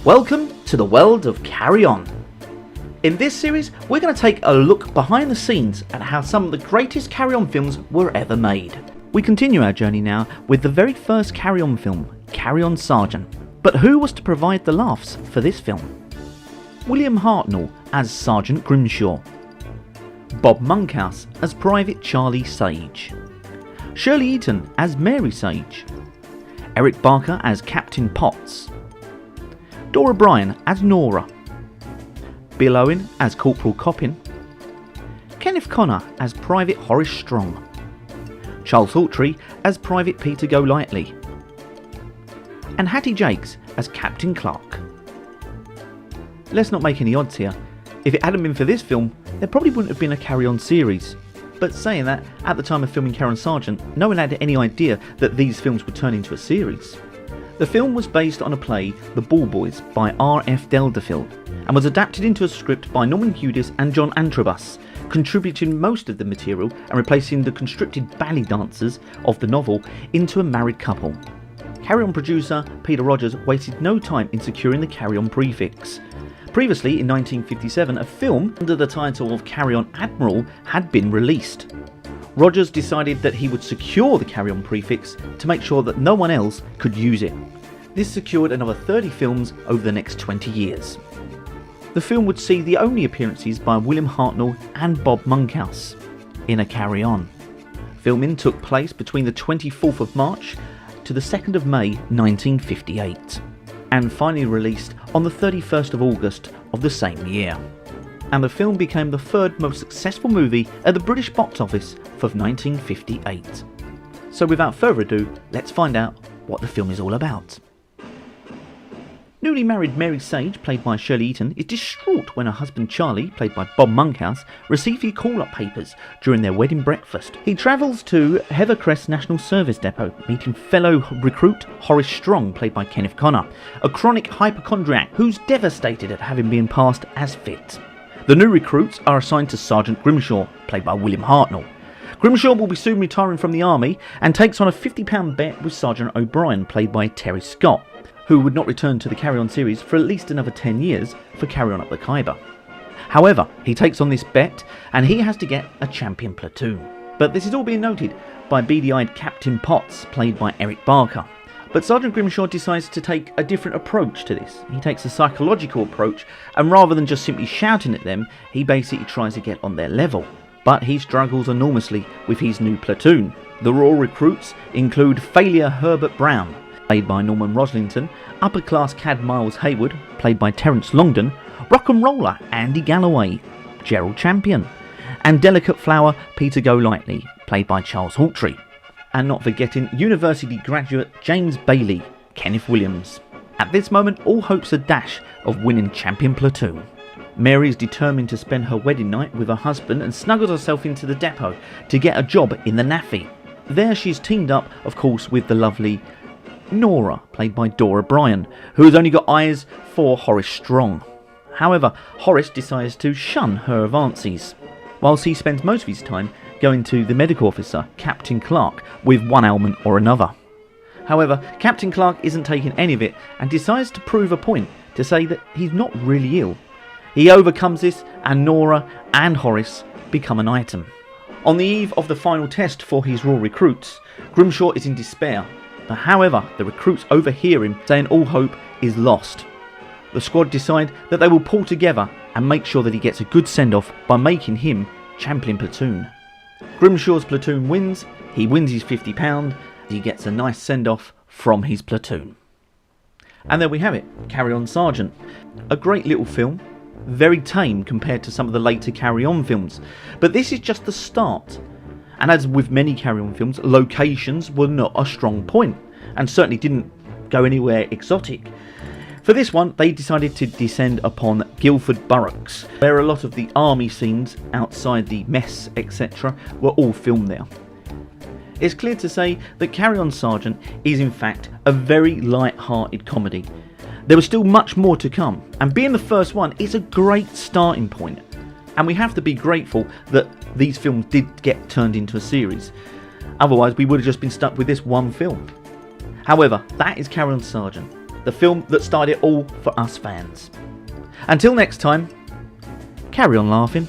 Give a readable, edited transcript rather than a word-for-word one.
Welcome to the world of Carry On. In this series, we're going to take a look behind the scenes at how some of the greatest Carry On films were ever made. We continue our journey now with the very first Carry On film, Carry On Sergeant. But who was to provide the laughs for this film? William Hartnell as Sergeant Grimshaw, Bob Monkhouse as Private Charlie Sage, Shirley Eaton as Mary Sage, Eric Barker as Captain Potts, Dora Bryan as Nora, Bill Owen as Corporal Coppin, Kenneth Connor as Private Horace Strong, Charles Hawtrey as Private Peter Golightly, and Hattie Jakes as Captain Clark. Let's not make any odds here. If it hadn't been for this film, there probably wouldn't have been a Carry On series. But saying that, at the time of filming Carry On Sergeant, no one had any idea that these films would turn into a series. The film was based on a play, The Ball Boys, by R.F. Delderfield, and was adapted into a script by Norman Hudis and John Antrobus, contributing most of the material and replacing the constricted ballet dancers of the novel into a married couple. Carry On producer Peter Rogers wasted no time in securing the Carry On prefix. Previously, in 1957, a film under the title of Carry On Admiral had been released. Rogers decided that he would secure the Carry On prefix to make sure that no one else could use it. This secured another 30 films over the next 20 years. The film would see the only appearances by William Hartnell and Bob Monkhouse in a Carry On. Filming took place between the 24th of March to the 2nd of May 1958, and finally released on the 31st of August of the same year. And the film became the third most successful movie at the British box office for 1958. So without further ado, let's find out what the film is all about. Newly married Mary Sage, played by Shirley Eaton, is distraught when her husband Charlie, played by Bob Monkhouse, receives the call-up papers during their wedding breakfast. He travels to Heathercrest National Service Depot, meeting fellow recruit Horace Strong, played by Kenneth Connor, a chronic hypochondriac who's devastated at having been passed as fit. The new recruits are assigned to Sergeant Grimshaw, played by William Hartnell. Grimshaw will be soon retiring from the army and takes on a £50 bet with Sergeant O'Brien, played by Terry Scott, who would not return to the Carry On series for at least another 10 years for Carry On Up the Khyber. However, he takes on this bet and he has to get a champion platoon. But this is all being noted by beady-eyed Captain Potts, played by Eric Barker. But Sergeant Grimshaw decides to take a different approach to this. He takes a psychological approach, and rather than just simply shouting at them, he basically tries to get on their level. But he struggles enormously with his new platoon. The Royal recruits include Failure Herbert Brown, played by Norman Roslington, upper-class cad Miles Haywood, played by Terence Longdon, rock and roller Andy Galloway, Gerald Champion, and delicate flower Peter Golightly, played by Charles Hawtrey. And not forgetting university graduate James Bailey, Kenneth Williams. At this moment, all hopes are dashed of winning champion platoon. Mary is determined to spend her wedding night with her husband and snuggles herself into the depot to get a job in the NAFI. There she's teamed up, of course, with the lovely Nora, played by Dora Bryan, who has only got eyes for Horace Strong. However, Horace decides to shun her advances, whilst he spends most of his time going to the medical officer, Captain Clark, with one ailment or another. However, Captain Clark isn't taking any of it and decides to prove a point to say that he's not really ill. He overcomes this and Nora and Horace become an item. On the eve of the final test for his Royal recruits, Grimshaw is in despair. But however, the recruits overhear him saying all hope is lost. The squad decide that they will pull together and make sure that he gets a good send-off by making him champion platoon. Grimshaw's platoon wins, he wins his £50, he gets a nice send-off from his platoon. And there we have it, Carry On Sergeant. A great little film, very tame compared to some of the later Carry On films, but this is just the start. And as with many Carry On films, locations were not a strong point, and certainly didn't go anywhere exotic. For this one, they decided to descend upon Guildford Barracks, where a lot of the army scenes outside the mess, etc. were all filmed there. It's clear to say that Carry On Sergeant is in fact a very light-hearted comedy. There was still much more to come, and being the first one is a great starting point. And we have to be grateful that these films did get turned into a series. Otherwise, we would have just been stuck with this one film. However, that is Carry On Sergeant. the film that started it all for us fans. Until next time, carry on laughing.